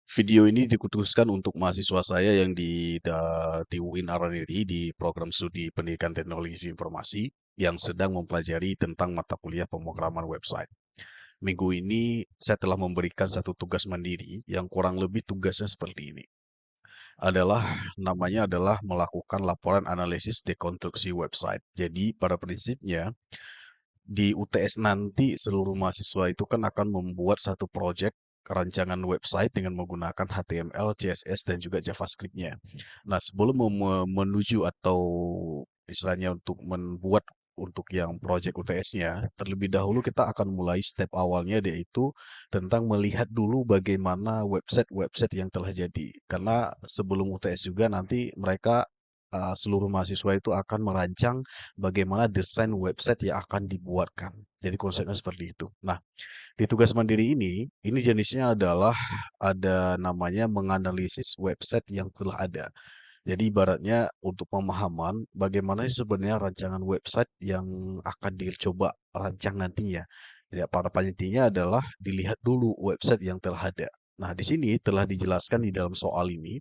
Video ini dikhususkan untuk mahasiswa saya yang di UIN Araniri di program studi Pendidikan Teknologi Informasi yang sedang mempelajari tentang mata kuliah pemrograman website. Minggu ini saya telah memberikan satu tugas mandiri yang kurang lebih tugasnya seperti ini. Namanya adalah melakukan laporan analisis dekonstruksi website. Jadi pada prinsipnya di UTS nanti seluruh mahasiswa itu kan akan membuat satu project rancangan website dengan menggunakan HTML, CSS, dan juga JavaScript-nya. Nah, sebelum menuju atau istilahnya untuk membuat untuk yang project UTS-nya, terlebih dahulu kita akan mulai step awalnya yaitu tentang melihat dulu bagaimana website-website yang telah jadi. Karena sebelum UTS juga nanti mereka seluruh mahasiswa itu akan merancang bagaimana desain website yang akan dibuatkan. Jadi konsepnya seperti itu. Nah, di tugas mandiri ini jenisnya adalah ada namanya menganalisis website yang telah ada. Jadi ibaratnya untuk pemahaman bagaimana sih sebenarnya rancangan website yang akan dicoba rancang nantinya. Ya, para panitianya adalah dilihat dulu website yang telah ada. Nah, di sini telah dijelaskan di dalam soal ini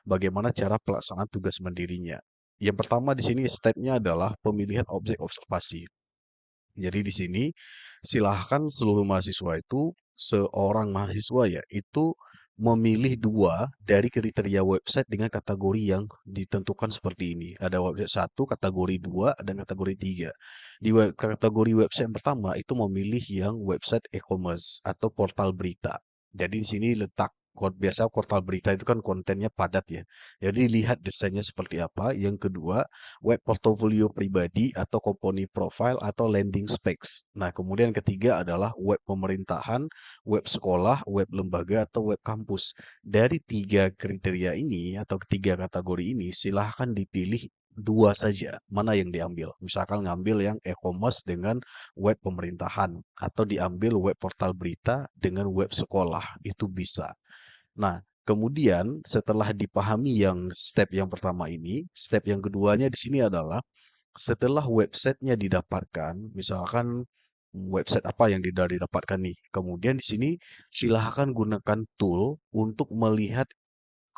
bagaimana cara pelaksanaan tugas mandirinya. Yang pertama di sini stepnya adalah pemilihan objek observasi. Jadi di sini silahkan seluruh mahasiswa itu, seorang mahasiswa ya, itu memilih dua dari kriteria website dengan kategori yang ditentukan seperti ini. Ada website satu, kategori dua, dan kategori tiga. Kategori website yang pertama itu memilih yang website e-commerce atau portal berita. Jadi di sini letak biasa portal berita itu kan kontennya padat ya. Jadi lihat desainnya seperti apa. Yang kedua, web portofolio pribadi atau company profile atau landing specs. Nah, kemudian ketiga adalah web pemerintahan, web sekolah, web lembaga atau web kampus. Dari tiga kriteria ini atau ketiga kategori ini, silahkan dipilih dua saja mana yang diambil. Misalkan ngambil yang e-commerce dengan web pemerintahan atau diambil web portal berita dengan web sekolah, itu bisa. Nah, kemudian setelah dipahami yang step yang pertama ini, step yang keduanya di sini adalah setelah websitenya didapatkan, misalkan website apa yang didapatkan nih. Kemudian di sini silahkan gunakan tool untuk melihat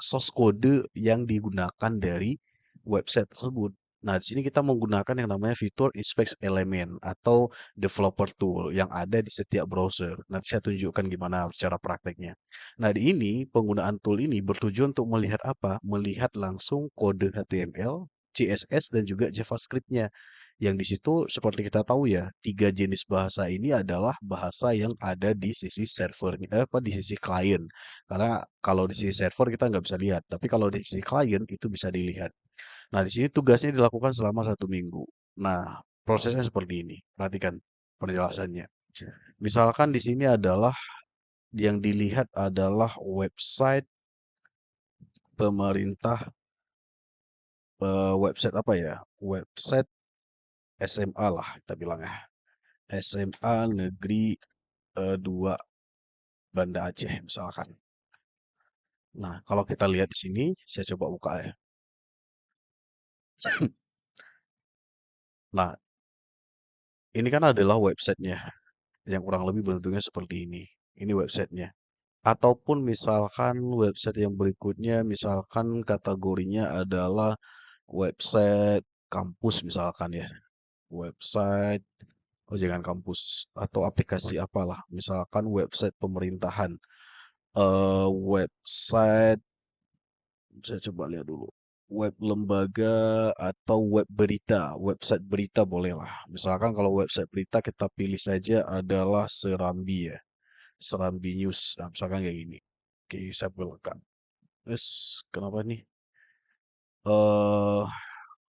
source kode yang digunakan dari website tersebut. Nah, di sini kita menggunakan yang namanya fitur inspect element atau developer tool yang ada di setiap browser. Nanti saya tunjukkan gimana cara prakteknya. Nah, di ini penggunaan tool ini bertujuan untuk melihat apa? Melihat langsung kode HTML, CSS, dan juga JavaScript-nya. Yang di situ seperti kita tahu ya, tiga jenis bahasa ini adalah bahasa yang ada di sisi server, di sisi klien. Karena kalau di sisi server kita nggak bisa lihat, tapi kalau di sisi klien itu bisa dilihat. Nah, di sini tugasnya dilakukan selama 1 minggu. Nah, prosesnya seperti ini. Perhatikan penjelasannya. Misalkan di sini adalah yang dilihat adalah website pemerintah, website apa ya? Website SMA lah kita bilang ya. SMA Negeri 2 Banda Aceh misalkan. Nah, kalau kita lihat di sini, saya coba buka ya. Nah, ini kan adalah websitenya yang kurang lebih bentuknya seperti ini. Ini websitenya. Ataupun misalkan website yang berikutnya, misalkan kategorinya adalah website kampus misalkan ya. Website, oh jangan kampus, atau aplikasi apalah. Misalkan website pemerintahan. Website, saya coba lihat dulu. Web lembaga atau web berita, website berita bolehlah. Misalkan kalau website berita kita pilih saja adalah Serambi ya. Serambi News. Nah, misalkan kayak gini. Oke, saya belakang. Terus kenapa nih? eh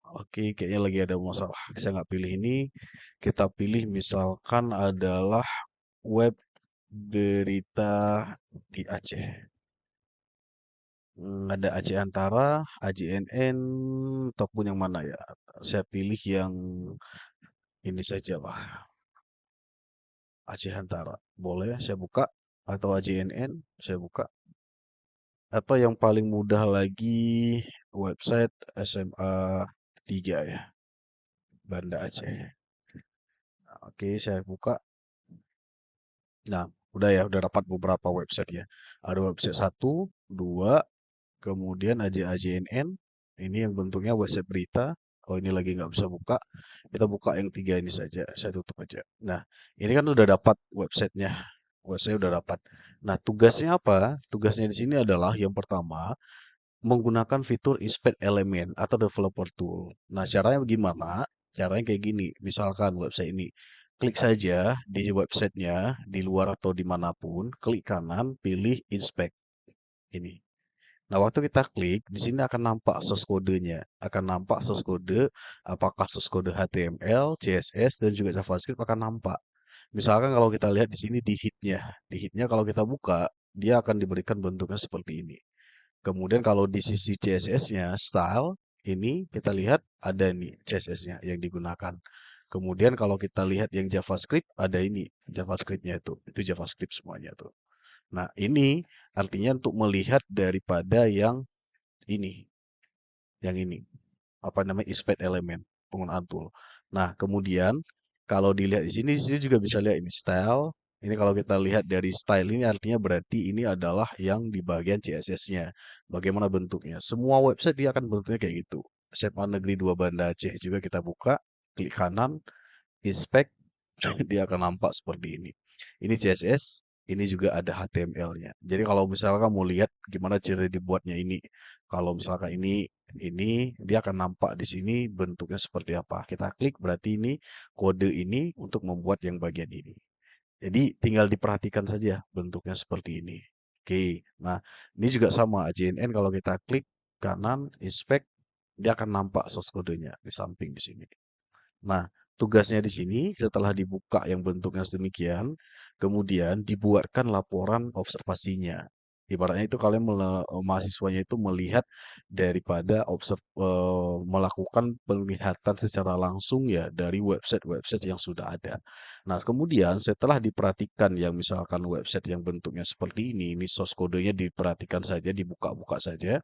oke, kayaknya lagi ada masalah. Saya nggak pilih ini. Kita pilih misalkan adalah web berita di Aceh. Ada Aceh Antara, AJNN, ataupun yang mana ya? Saya pilih yang ini saja lah. Aceh Antara. Boleh saya buka? Atau AJNN, saya buka. Atau yang paling mudah lagi website SMA 3 ya, Banda Aceh. Oke, saya buka. Nah, udah dapat beberapa website ya. Ada website 1, 2, kemudian AJNN, ini yang bentuknya website berita. Oh ini lagi nggak bisa buka, kita buka yang 3 ini saja, saya tutup aja. Nah ini kan udah dapat website udah dapat. Nah tugasnya apa? Tugasnya di sini adalah yang pertama, menggunakan fitur inspect element atau developer tool. Nah, caranya gimana? Caranya kayak gini. Misalkan website ini, klik saja di websitenya, di luar atau dimanapun, klik kanan, pilih inspect ini. Nah, waktu kita klik, di sini akan nampak source kodenya. Akan nampak source kode, apakah source kode HTML, CSS, dan juga JavaScript akan nampak. Misalkan kalau kita lihat di sini di hitnya kalau kita buka, dia akan diberikan bentuknya seperti ini. Kemudian kalau di sisi CSS-nya, style, ini kita lihat ada nih CSS-nya yang digunakan. Kemudian kalau kita lihat yang JavaScript, ada ini JavaScript-nya itu JavaScript semuanya tuh. Nah ini artinya untuk melihat daripada ini, yang ini, apa namanya, inspect element, penggunaan tool. Nah kemudian kalau dilihat di sini juga bisa lihat ini style. Ini kalau kita lihat dari style ini artinya berarti ini adalah yang di bagian CSS-nya. Bagaimana bentuknya? Semua website dia akan bentuknya kayak gitu. SMA Negeri 2 Banda Aceh juga kita buka, klik kanan, inspect, dia akan nampak seperti ini. Ini CSS, ini juga ada HTML-nya. Jadi kalau misalkan mau lihat gimana cara dibuatnya ini, kalau misalkan ini dia akan nampak di sini bentuknya seperti apa. Kita klik berarti ini kode ini untuk membuat yang bagian ini. Jadi tinggal diperhatikan saja bentuknya seperti ini. Oke, nah ini juga sama AJNN kalau kita klik kanan inspect dia akan nampak source kodenya di samping di sini. Nah, tugasnya di sini setelah dibuka yang bentuknya sedemikian, kemudian dibuatkan laporan observasinya. Ibaratnya itu kalian mahasiswanya itu melihat daripada melakukan penglihatan secara langsung ya dari website-website yang sudah ada. Nah, kemudian setelah diperhatikan yang misalkan website yang bentuknya seperti ini source kodenya diperhatikan saja, dibuka-buka saja.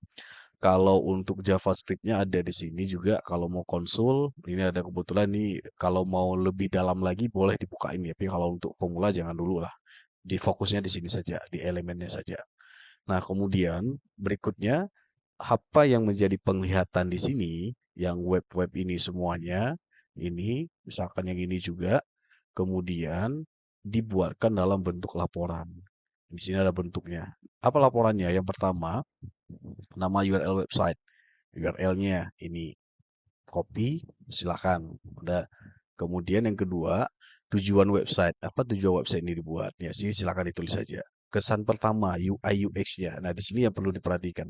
Kalau untuk JavaScript-nya ada di sini juga kalau mau konsul, ini ada kebetulan nih kalau mau lebih dalam lagi boleh dibukain ya. Tapi kalau untuk pemula jangan dulu lah. Di fokusnya di sini saja, di elemennya saja. Nah, kemudian berikutnya apa yang menjadi penglihatan di sini, yang web-web ini semuanya, ini misalkan yang ini juga, kemudian dibuatkan dalam bentuk laporan. Di sini ada bentuknya. Apa laporannya? Yang pertama, nama URL website. URL-nya ini copy, silakan. Udah. Kemudian yang kedua, tujuan website. Apa tujuan website ini dibuat? Ya, sini silakan ditulis saja. Kesan pertama, UI UX-nya. Nah, di sini yang perlu diperhatikan.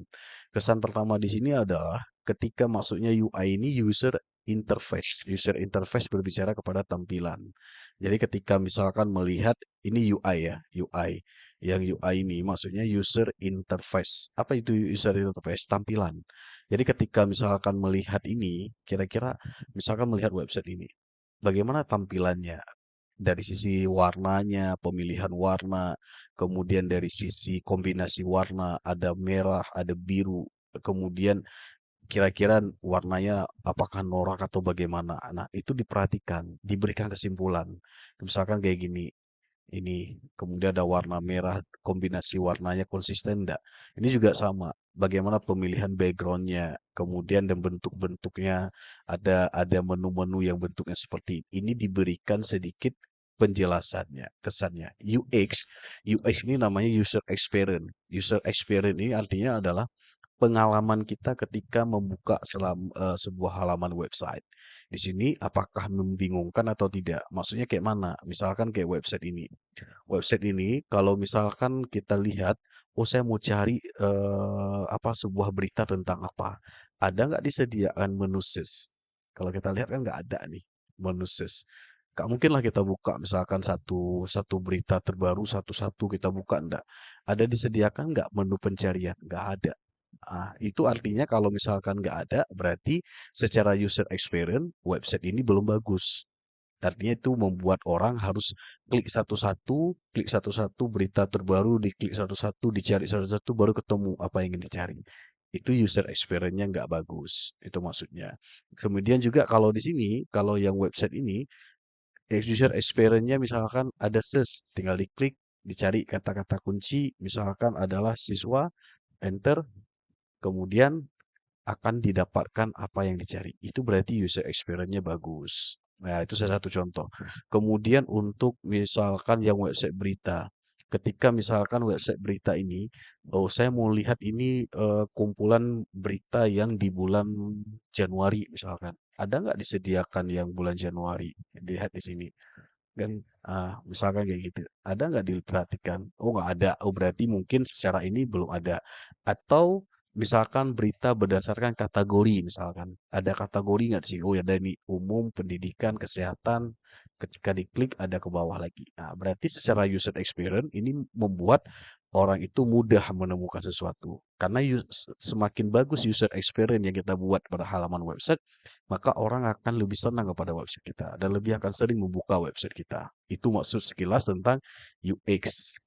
Kesan pertama di sini adalah ketika masuknya UI ini user interface. User interface berbicara kepada tampilan. Jadi ketika misalkan melihat ini UI ya, UI. Yang UI ini maksudnya user interface. Apa itu user interface? Tampilan. Jadi ketika misalkan melihat ini, kira-kira misalkan melihat website ini, bagaimana tampilannya? Dari sisi warnanya, pemilihan warna, kemudian dari sisi kombinasi warna, ada merah, ada biru, kemudian kira-kira warnanya apakah norak atau bagaimana. Nah, itu diperhatikan, diberikan kesimpulan. Misalkan kayak gini, ini kemudian ada warna merah, kombinasi warnanya konsisten enggak? Ini juga sama, bagaimana pemilihan backgroundnya, kemudian dan bentuk-bentuknya, ada menu-menu yang bentuknya seperti ini diberikan sedikit penjelasannya, kesannya. UX ini namanya user experience. User experience ini artinya adalah pengalaman kita ketika membuka sebuah halaman website. Di sini apakah membingungkan atau tidak? Maksudnya kayak mana? Misalkan kayak website ini. Website ini kalau misalkan kita lihat, oh saya mau cari apa sebuah berita tentang apa. Ada nggak disediakan menu search? Kalau kita lihat kan nggak ada nih menu search. Gak mungkin lah kita buka misalkan satu satu berita terbaru satu-satu kita buka enggak. Ada disediakan nggak menu pencarian? Nggak ada. Ah, itu artinya kalau misalkan nggak ada, berarti secara user experience website ini belum bagus. Artinya itu membuat orang harus klik satu-satu berita terbaru, diklik satu-satu, dicari satu-satu, baru ketemu apa yang ingin dicari. Itu user experience-nya nggak bagus. Itu maksudnya. Kemudian juga kalau di sini, kalau yang website ini, user experience-nya misalkan ada search, tinggal diklik, Dicari kata-kata kunci, misalkan adalah siswa, enter, kemudian akan didapatkan apa yang dicari. Itu berarti user experience-nya bagus. Nah, itu salah satu contoh. Kemudian untuk misalkan yang website berita. Ketika misalkan website berita ini, oh saya mau lihat ini kumpulan berita yang di bulan Januari misalkan. Ada nggak disediakan yang bulan Januari? Dilihat di sini kan, misalkan kayak gitu. Ada nggak diperhatikan? Oh nggak ada. Oh berarti mungkin secara ini belum ada. Atau misalkan berita berdasarkan kategori misalkan. Ada kategori nggak sih? Oh ya ada nih umum, pendidikan, kesehatan. Ketika diklik ada ke bawah lagi. Nah berarti secara user experience ini membuat orang itu mudah menemukan sesuatu. Karena semakin bagus user experience yang kita buat pada halaman website, maka orang akan lebih senang kepada website kita dan lebih akan sering membuka website kita. Itu maksud sekilas tentang UX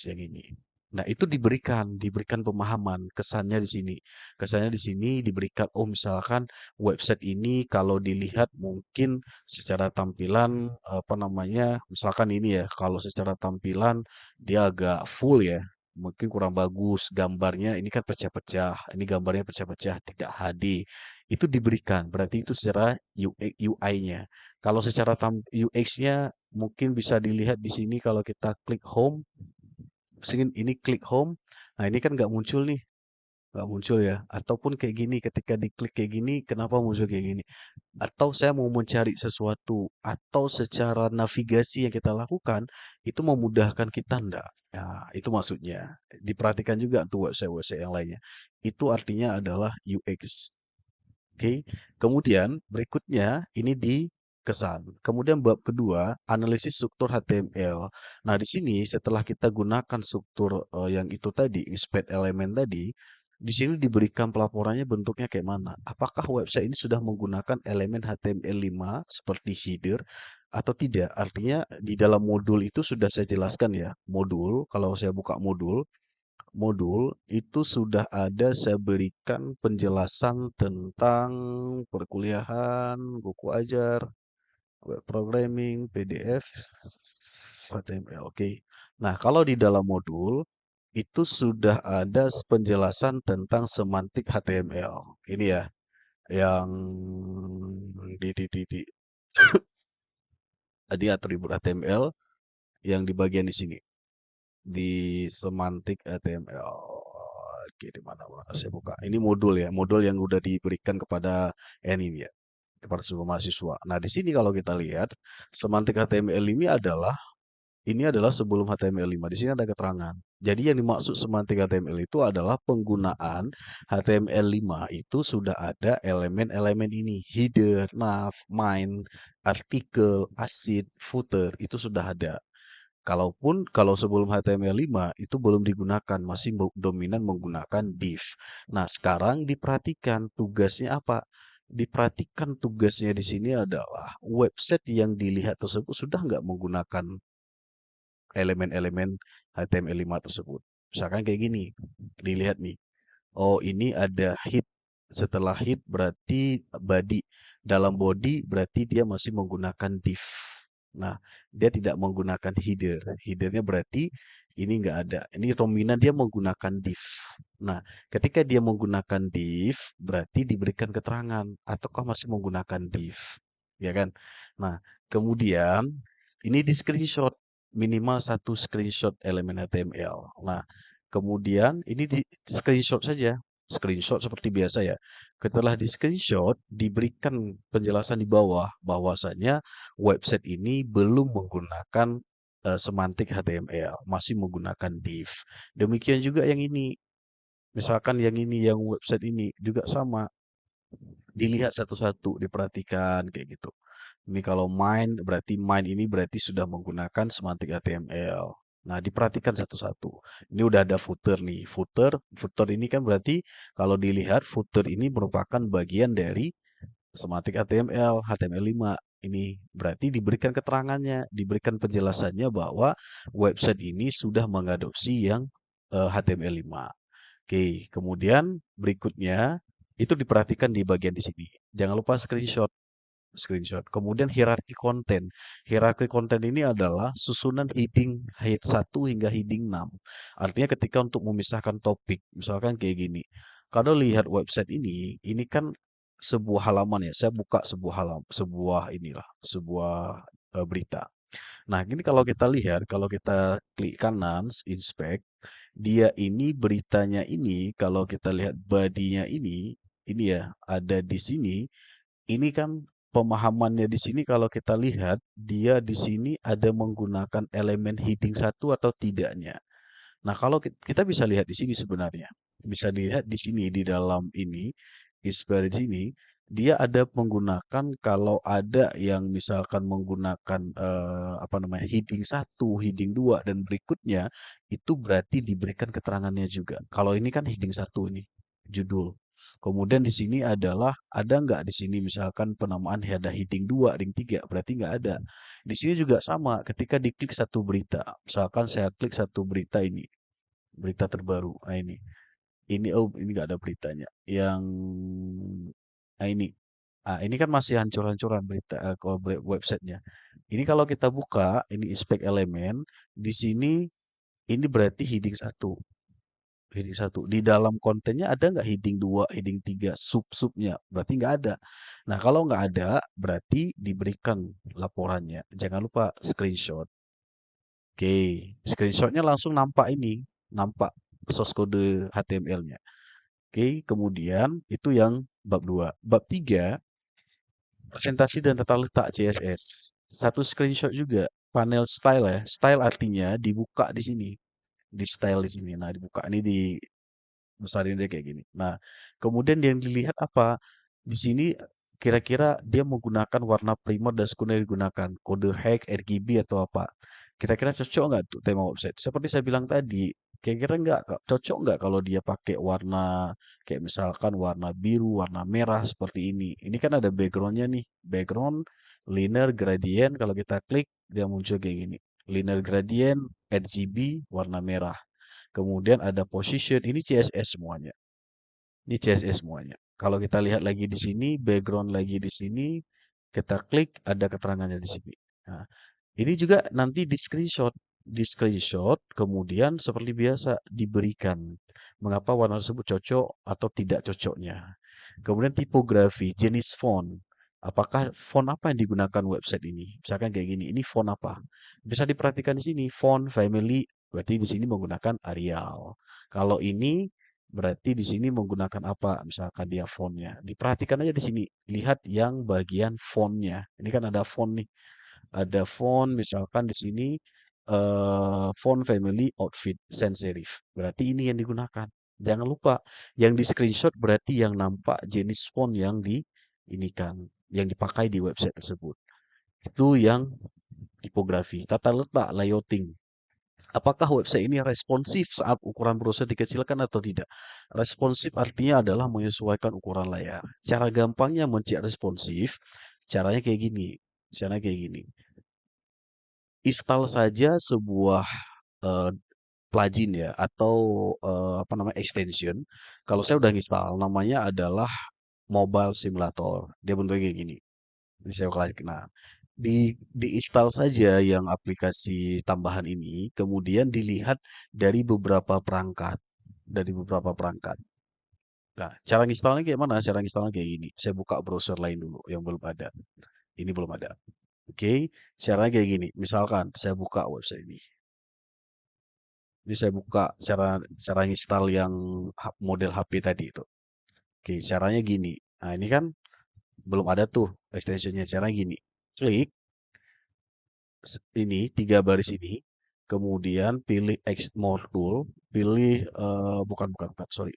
yang ini. Nah, itu diberikan pemahaman kesannya di sini. Kesannya di sini diberikan, oh misalkan website ini kalau dilihat mungkin secara tampilan apa namanya, misalkan ini ya, kalau secara tampilan dia agak full ya, mungkin kurang bagus gambarnya, ini kan pecah-pecah, ini gambarnya pecah-pecah, tidak HD. Itu diberikan, berarti itu secara UI-nya. Kalau secara UX-nya mungkin bisa dilihat di sini kalau kita klik home, ini klik home, nah ini kan nggak muncul nih, nggak muncul ya. Ataupun kayak gini, ketika diklik kayak gini, kenapa muncul kayak gini? Atau saya mau mencari sesuatu, atau secara navigasi yang kita lakukan, itu memudahkan kita enggak? Ya, itu maksudnya. Diperhatikan juga untuk website-website yang lainnya. Itu artinya adalah UX. Oke, kemudian berikutnya ini di kesan. Kemudian bab kedua, analisis struktur HTML. Nah, di sini setelah kita gunakan struktur yang itu tadi, inspect element tadi, di sini diberikan pelaporannya bentuknya kayak mana. Apakah website ini sudah menggunakan elemen HTML5 seperti header atau tidak? Artinya di dalam modul itu sudah saya jelaskan ya. Modul, kalau saya buka modul itu sudah ada saya berikan penjelasan tentang perkuliahan, buku ajar, web programming, PDF, HTML. Oke. Nah, kalau di dalam modul itu sudah ada penjelasan tentang semantik HTML. Ini ya, yang di tadi atribut HTML yang di bagian di sini. Di semantik HTML. Oke, di mana saya buka. Ini modul ya, modul yang udah diberikan kepada ini ya, kepada semua mahasiswa. Nah, di sini kalau kita lihat semantik HTML ini adalah sebelum HTML5. Di sini ada keterangan. Jadi yang dimaksud semantik HTML itu adalah penggunaan HTML5 itu sudah ada elemen-elemen ini. Header, nav, main, artikel, asid, footer itu sudah ada. Kalau sebelum HTML5 itu belum digunakan, masih dominan menggunakan div. Nah, sekarang diperhatikan tugasnya apa? Diperhatikan tugasnya di sini adalah website yang dilihat tersebut sudah nggak menggunakan elemen-elemen HTML5 tersebut. Misalkan kayak gini, dilihat nih. Oh, ini ada hit. Setelah hit berarti body. Dalam body berarti dia masih menggunakan div. Nah, dia tidak menggunakan header. Headernya berarti ini nggak ada. Ini dominan dia menggunakan div. Nah, ketika dia menggunakan div, berarti diberikan keterangan. Ataukah masih menggunakan div. Ya kan? Nah, kemudian ini di screenshot. Minimal satu screenshot elemen HTML. Nah, kemudian ini di screenshot saja. Screenshot seperti biasa ya. Setelah di screenshot, diberikan penjelasan di bawah bahwasanya website ini belum menggunakan semantik HTML, masih menggunakan div. Demikian juga yang ini. Misalkan yang ini, yang website ini juga sama. Dilihat satu-satu, diperhatikan kayak gitu. Ini kalau main ini berarti sudah menggunakan semantik HTML. Nah, diperhatikan satu-satu. Ini udah ada footer nih. Footer ini kan berarti kalau dilihat footer ini merupakan bagian dari semantik HTML, HTML5. Ini berarti diberikan keterangannya, diberikan penjelasannya bahwa website ini sudah mengadopsi yang HTML5. Oke, kemudian berikutnya itu diperhatikan di bagian di sini. Jangan lupa screenshot. screenshot. Kemudian hierarki konten. Hierarki konten ini adalah susunan heading head 1 hingga heading 6. Artinya ketika untuk memisahkan topik, misalkan kayak gini. Kalau lihat website ini kan sebuah halaman ya. Saya buka sebuah sebuah inilah, sebuah berita. Nah, ini kalau kita lihat, kalau kita klik kanan, inspect, dia ini beritanya ini, kalau kita lihat bodinya ini ya, ada di sini. Ini kan pemahamannya di sini kalau kita lihat, dia di sini ada menggunakan elemen heading satu atau tidaknya. Nah, kalau kita bisa lihat di sini sebenarnya. Bisa dilihat di sini di dalam ini, isbar di sini, dia ada menggunakan kalau ada yang misalkan menggunakan apa namanya heading satu, heading 2 dan berikutnya itu berarti diberikan keterangannya juga. Kalau ini kan heading satu ini judul. Kemudian di sini adalah ada nggak di sini misalkan penamaan ada heading 2, heading 3, berarti nggak ada. Di sini juga sama, ketika diklik satu berita, misalkan saya klik satu berita ini, berita terbaru. Nah ini oh ini nggak ada beritanya. Yang nah ini, ini kan masih hancur-hancuran berita websitenya. Ini kalau kita buka, ini inspect elemen, di sini ini berarti heading satu. Heading satu. Di dalam kontennya ada nggak heading 2, heading 3, sub-subnya? Berarti nggak ada. Nah, kalau nggak ada, berarti diberikan laporannya. Jangan lupa screenshot. Oke, screenshotnya langsung nampak ini, nampak source kode HTML-nya. Oke, kemudian itu yang bab 2. Bab 3, presentasi dan tata letak CSS. Satu screenshot juga, panel style ya. Style artinya dibuka di sini, di style di sini. Nah, dibuka ini di besarin dia kayak gini. Nah, kemudian yang dilihat apa? Di sini kira-kira dia menggunakan warna primer dan sekunder digunakan, kode hex, RGB atau apa. Kira-kira cocok nggak tuh tema website? Seperti saya bilang tadi, kira-kira nggak cocok nggak kalau dia pakai warna kayak misalkan warna biru, warna merah seperti ini. Ini kan ada backgroundnya nih, background linear gradient. Kalau kita klik dia muncul kayak gini. Linear gradient, RGB, warna merah. Kemudian ada position, ini CSS semuanya. Ini CSS semuanya. Kalau kita lihat lagi di sini, background lagi di sini, kita klik ada keterangannya di sini. Nah, ini juga nanti di screenshot, kemudian seperti biasa diberikan mengapa warna tersebut cocok atau tidak cocoknya. Kemudian tipografi, jenis font. Apakah font apa yang digunakan website ini? Misalkan kayak gini, ini font apa? Bisa diperhatikan di sini, font family, berarti di sini menggunakan Arial. Kalau ini berarti di sini menggunakan apa? Misalkan dia fontnya. Diperhatikan aja di sini, lihat yang bagian fontnya. Ini kan ada font nih, ada font misalkan di sini font family outfit sans serif. Berarti ini yang digunakan. Jangan lupa yang di screenshot berarti yang nampak jenis font yang diinikan, yang dipakai di website tersebut. Itu yang tipografi, tata letak, layouting. Apakah website ini responsif saat ukuran browser dikecilkan atau tidak? Responsif artinya adalah menyesuaikan ukuran layar. Cara gampangnya mencek responsif, caranya kayak gini. Caranya kayak gini. Install saja sebuah eh, plugin ya atau apa namanya extension. Kalau saya udah install, namanya adalah Mobile Simulator. Dia bentuknya kayak gini. Ini saya klik. Nah, diinstal saja yang aplikasi tambahan ini, kemudian dilihat dari beberapa perangkat, dari beberapa perangkat. Nah, cara installnya kayak mana? Cara installnya kayak gini. Saya buka browser lain dulu yang belum ada. Ini belum ada. Oke, caranya kayak gini. Misalkan saya buka website ini. Ini saya buka cara cara install yang model HP tadi itu. Oke, caranya gini. Nah, ini kan belum ada tuh extensionnya. Caranya gini. Klik ini 3 baris ini, kemudian pilih Export More Tool, pilih bukan, sorry.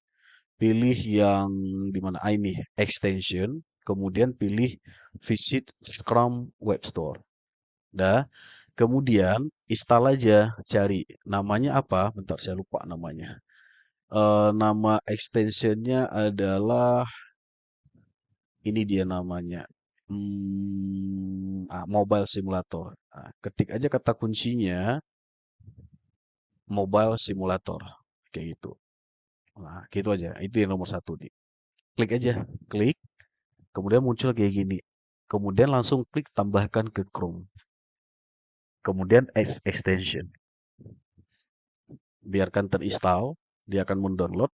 Pilih yang di mana ini extension, kemudian pilih Visit Scrum Web Store. Dah, kemudian install aja, cari namanya apa? Bentar saya lupa namanya. Nama extensionnya adalah ini dia namanya. Mobile Simulator. Nah, ketik aja kata kuncinya Mobile Simulator. Kayak gitu. Nah, gitu aja. Itu yang nomor 1 nih. Klik aja. Klik. Kemudian muncul kayak gini. Kemudian langsung klik tambahkan ke Chrome. Kemudian extension. Biarkan terinstall, dia akan mendownload,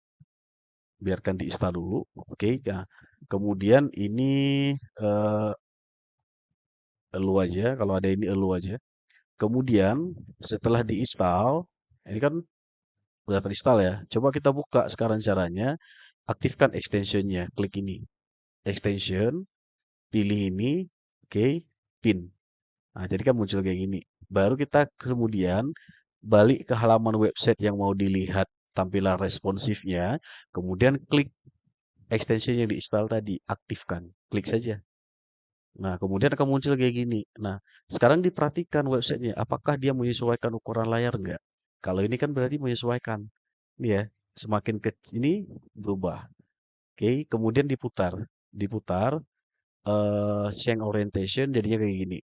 biarkan diinstal dulu. Oke, nah, kemudian ini eh, elu aja, kalau ada ini elu aja. Kemudian setelah diinstal, ini kan udah terinstall ya. Coba kita buka sekarang caranya, aktifkan extensionnya, klik ini, extension, pilih ini, oke, pin. Nah, jadi kan muncul kayak gini. Baru kita kemudian balik ke halaman website yang mau dilihat tampilan responsifnya, kemudian klik extension yang diinstal tadi, aktifkan. Klik saja. Nah, kemudian akan muncul kayak gini. Nah, sekarang diperhatikan websitenya, apakah dia menyesuaikan ukuran layar enggak? Kalau ini kan berarti menyesuaikan. Ini ya, semakin kecil ini berubah. Oke, kemudian diputar. Diputar, change orientation jadinya kayak gini.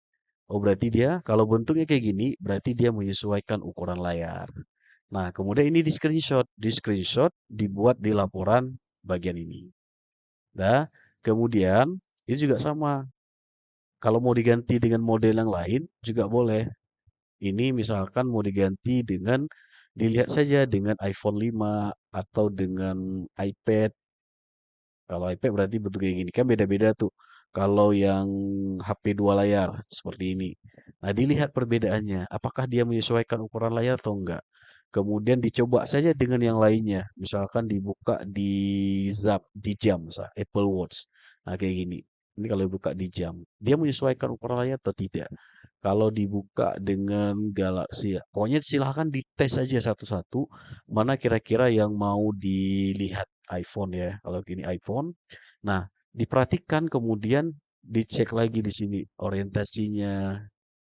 Oh, berarti dia kalau bentuknya kayak gini, berarti dia menyesuaikan ukuran layar. Nah, kemudian ini di screenshot. Di screenshot dibuat di laporan bagian ini. Nah, kemudian ini juga sama. Kalau mau diganti dengan model yang lain juga boleh. Ini misalkan mau diganti dengan dilihat saja dengan iPhone 5 atau dengan iPad. Kalau iPad berarti bentuk kayak gini. Kan beda-beda tuh. Kalau yang HP 2 layar seperti ini. Nah, dilihat perbedaannya. Apakah dia menyesuaikan ukuran layar atau enggak. Kemudian dicoba saja dengan yang lainnya. Misalkan dibuka di Zap, di jam, Apple Watch. Nah, kayak gini. Ini kalau dibuka di jam. Dia menyesuaikan ukuran layar atau tidak. Kalau dibuka dengan Galaxy, ya. Pokoknya silahkan dites aja satu-satu. Mana kira-kira yang mau dilihat iPhone ya. Kalau gini iPhone. Nah, diperhatikan kemudian dicek lagi di sini orientasinya,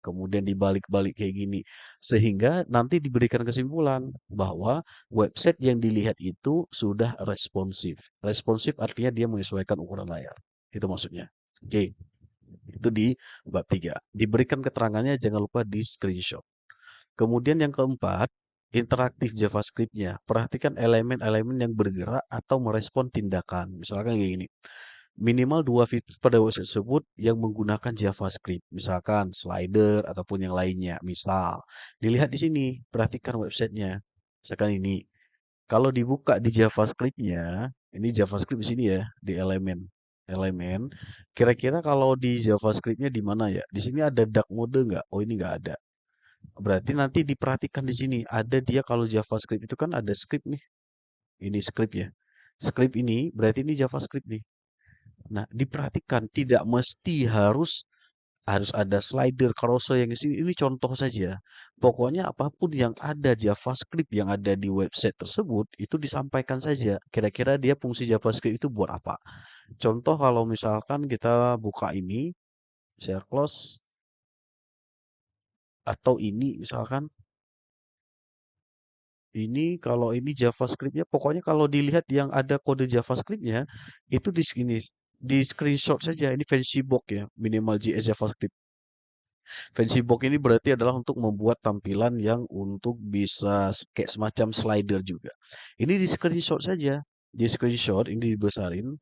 kemudian dibalik-balik kayak gini. Sehingga nanti diberikan kesimpulan bahwa website yang dilihat itu sudah responsif. Responsif artinya dia menyesuaikan ukuran layar. Itu maksudnya. Oke, itu di bab 3. Diberikan keterangannya jangan lupa di screenshot. Kemudian yang keempat, interaktif JavaScript-nya. Perhatikan elemen-elemen yang bergerak atau merespon tindakan. Misalkan kayak gini. Minimal 2 fitur pada website tersebut yang menggunakan JavaScript. Misalkan slider ataupun yang lainnya. Misal, dilihat di sini, perhatikan websitenya. Misalkan ini. Kalau dibuka di JavaScript-nya, ini JavaScript di sini ya, di elemen. Elemen. Kira-kira kalau di JavaScript-nya di mana ya? Di sini ada dark mode nggak? Oh, ini nggak ada. Berarti nanti diperhatikan di sini. Ada dia kalau JavaScript itu kan ada script nih. Ini script ya. Script ini berarti ini JavaScript nih. Nah, diperhatikan tidak mesti harus harus ada slider, carousel yang di sini. Ini contoh saja. Pokoknya apapun yang ada JavaScript yang ada di website tersebut itu disampaikan saja. Kira-kira dia fungsi JavaScript itu buat apa? Contoh kalau misalkan kita buka ini, share close atau ini misalkan ini kalau ini JavaScript-nya, pokoknya kalau dilihat yang ada kode JavaScript-nya, itu di sini, di screenshot saja. Ini fancy box ya, minimal JS JavaScript. Fancy box ini berarti adalah untuk membuat tampilan yang untuk bisa kayak semacam slider juga. Ini di screenshot saja. Di screenshot ini dibesarin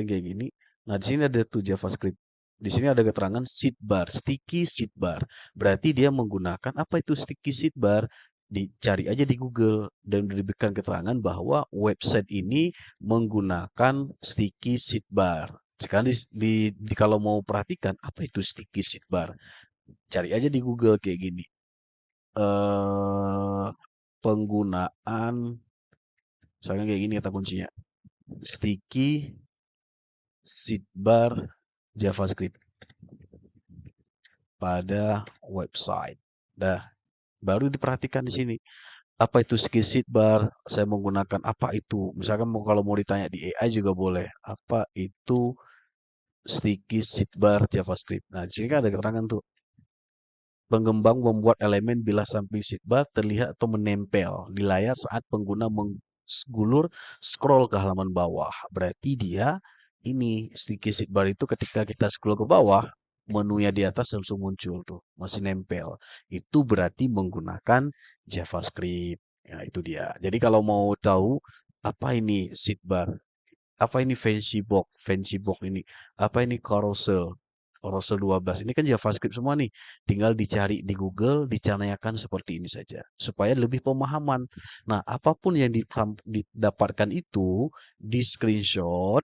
kayak gini. Nah, di sini ada tuh JavaScript. Di sini ada keterangan sidebar, sticky sidebar. Berarti dia menggunakan apa itu sticky sidebar? Dicari aja di Google dan diberikan keterangan bahwa website ini menggunakan sticky sidebar. Sekarang kalau mau perhatikan apa itu sticky sidebar, cari aja di Google kayak gini. Penggunaan, misalnya kayak gini kata kuncinya, sticky sidebar JavaScript pada website. Dah, baru diperhatikan di sini. Apa itu sticky sidebar? Saya menggunakan apa itu? Misalkan kalau mau ditanya di AI juga boleh. Apa itu sticky sidebar JavaScript? Nah, di sini kan ada keterangan tuh. Pengembang membuat elemen bilah samping sidebar terlihat atau menempel di layar saat pengguna menggulur scroll ke halaman bawah. Berarti dia ini sticky sidebar itu ketika kita scroll ke bawah, menunya di atas langsung muncul tuh, masih nempel. Itu berarti menggunakan JavaScript. Ya, itu dia. Jadi kalau mau tahu apa ini sidebar, Apa ini fancy box? Fancy box ini. Apa ini carousel? Carousel 12. Ini kan JavaScript semua nih. Tinggal dicari di Google, dicanangkan seperti ini saja. Supaya lebih pemahaman. Nah, apapun yang didapatkan itu di screenshot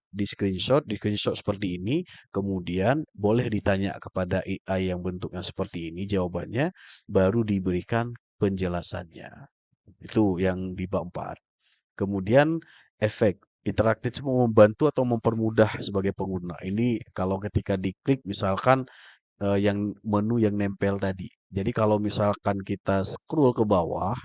seperti ini. Kemudian boleh ditanya kepada AI yang bentuknya seperti ini, jawabannya baru diberikan penjelasannya. Itu yang di bab 4. Kemudian efek interaktif itu membantu atau mempermudah sebagai pengguna. Ini kalau ketika diklik misalkan yang menu yang nempel tadi. Jadi kalau misalkan kita scroll ke bawah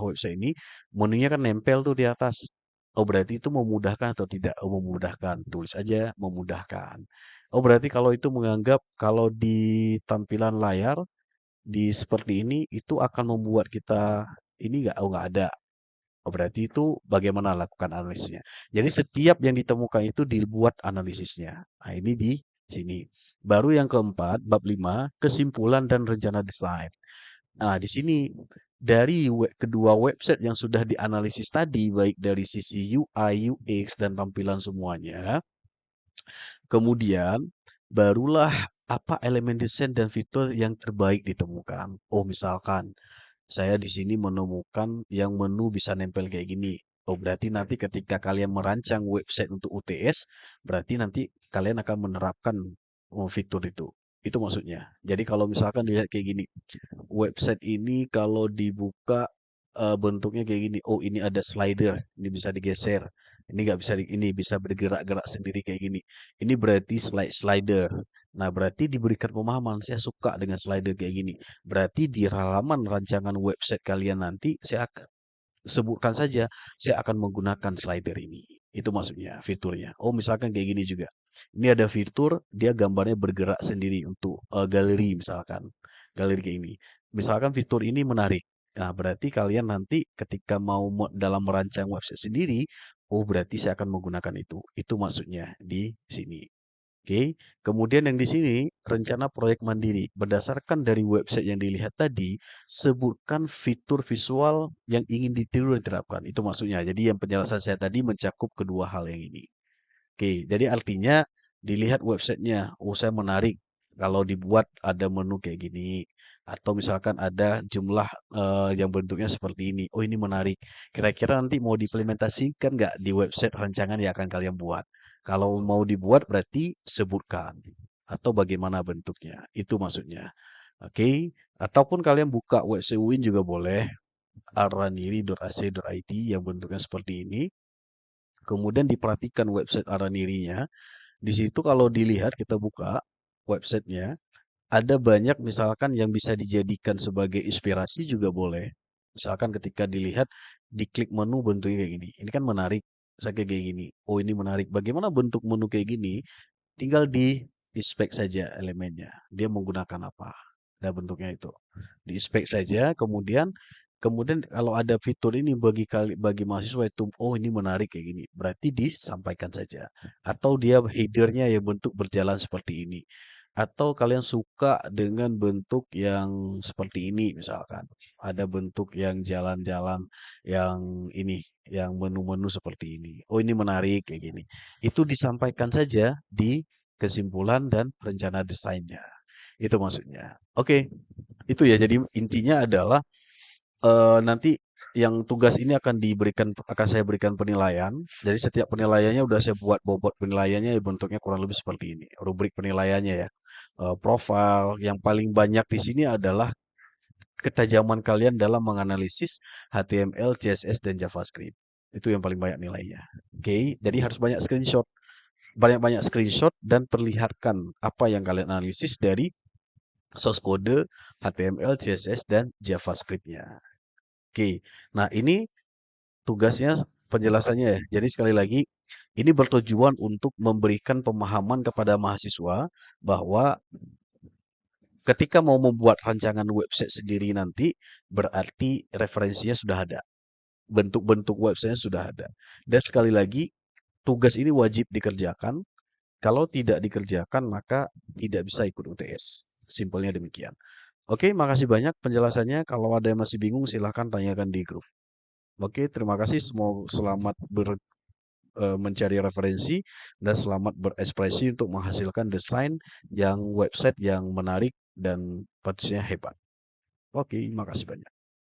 website ini, menunya kan nempel tuh di atas. Oh berarti itu memudahkan atau tidak? Oh memudahkan. Tulis aja memudahkan. Oh berarti kalau itu menganggap kalau di tampilan layar di seperti ini itu akan membuat kita ini nggak? Oh nggak ada. Oh, berarti itu bagaimana lakukan analisisnya. Jadi setiap yang ditemukan itu dibuat analisisnya. Nah, ini di sini. Baru yang keempat, bab 5, kesimpulan dan rencana desain. Nah, di sini dari kedua website yang sudah dianalisis tadi, baik dari sisi UI, UX, dan tampilan semuanya, kemudian barulah apa elemen desain dan fitur yang terbaik ditemukan. Oh, misalkan saya di sini menemukan yang menu bisa nempel kayak gini. Oh, berarti nanti ketika kalian merancang website untuk UTS, berarti nanti kalian akan menerapkan fitur itu. Itu maksudnya. Jadi kalau misalkan dilihat kayak gini, website ini kalau dibuka bentuknya kayak gini. Oh, ini ada slider, ini bisa digeser. Ini nggak bisa ini bisa bergerak-gerak sendiri kayak gini. Ini berarti slider. Nah, berarti diberikan pemahaman saya suka dengan slider kayak gini. Berarti di halaman rancangan website kalian nanti saya akan sebutkan saja saya akan menggunakan slider ini. Itu maksudnya fiturnya. Oh, misalkan kayak gini juga. Ini ada fitur dia gambarnya bergerak sendiri untuk galeri misalkan. Galeri kayak ini. Misalkan fitur ini menarik. Nah, berarti kalian nanti ketika mau dalam merancang website sendiri, oh berarti saya akan menggunakan itu. Itu maksudnya di sini. Oke, kemudian yang di sini rencana proyek mandiri. Berdasarkan dari website yang dilihat tadi, sebutkan fitur visual yang ingin ditiru dan diterapkan. Itu maksudnya. Jadi yang penjelasan saya tadi mencakup kedua hal yang ini. Oke, jadi artinya dilihat websitenya. Oh, saya menarik kalau dibuat ada menu kayak gini. Atau misalkan ada jumlah yang bentuknya seperti ini. Oh, ini menarik. Kira-kira nanti mau diimplementasikan nggak di website rancangan yang akan kalian buat? Kalau mau dibuat berarti sebutkan. Atau bagaimana bentuknya. Itu maksudnya. Oke, ataupun kalian buka website UIN juga boleh. araniri.ac.id yang bentuknya seperti ini. Kemudian diperhatikan website Aranirinya. Di situ kalau dilihat kita buka websitenya, ada banyak misalkan yang bisa dijadikan sebagai inspirasi juga boleh. Misalkan ketika dilihat, diklik menu bentuknya kayak gini. Ini kan menarik. Saya kayak gini. Oh ini menarik. Bagaimana bentuk menu kayak gini? Tinggal di inspek saja elemennya. Dia menggunakan apa? Nah bentuknya itu. Di inspek saja. Kemudian kalau ada fitur ini bagi mahasiswa itu, oh ini menarik kayak gini. Berarti disampaikan saja. Atau dia headernya yang bentuk berjalan seperti ini. Atau kalian suka dengan bentuk yang seperti ini misalkan. Ada bentuk yang jalan-jalan yang ini, yang menu-menu seperti ini. Oh ini menarik kayak gini. Itu disampaikan saja di kesimpulan dan rencana desainnya. Itu maksudnya. Oke, itu ya. Jadi intinya adalah nanti yang tugas ini akan saya berikan penilaian. Jadi setiap penilaiannya udah saya buat bobot penilaiannya bentuknya kurang lebih seperti ini. Rubrik penilaiannya ya. Profil yang paling banyak di sini adalah ketajaman kalian dalam menganalisis HTML, CSS dan JavaScript. Itu yang paling banyak nilainya. Oke, jadi harus banyak screenshot. Banyak-banyak screenshot dan perlihatkan apa yang kalian analisis dari source code HTML, CSS dan JavaScript-nya. Oke, nah ini tugasnya penjelasannya ya. Jadi sekali lagi ini bertujuan untuk memberikan pemahaman kepada mahasiswa bahwa ketika mau membuat rancangan website sendiri nanti berarti referensinya sudah ada. Bentuk-bentuk websitenya sudah ada. Dan sekali lagi tugas ini wajib dikerjakan. Kalau tidak dikerjakan maka tidak bisa ikut UTS. Simpelnya demikian. Oke, makasih banyak penjelasannya. Kalau ada yang masih bingung silahkan tanyakan di grup. Oke, terima kasih. Semoga selamat mencari referensi, dan selamat berekspresi untuk menghasilkan desain yang website yang menarik dan pastinya hebat. Oke, makasih banyak.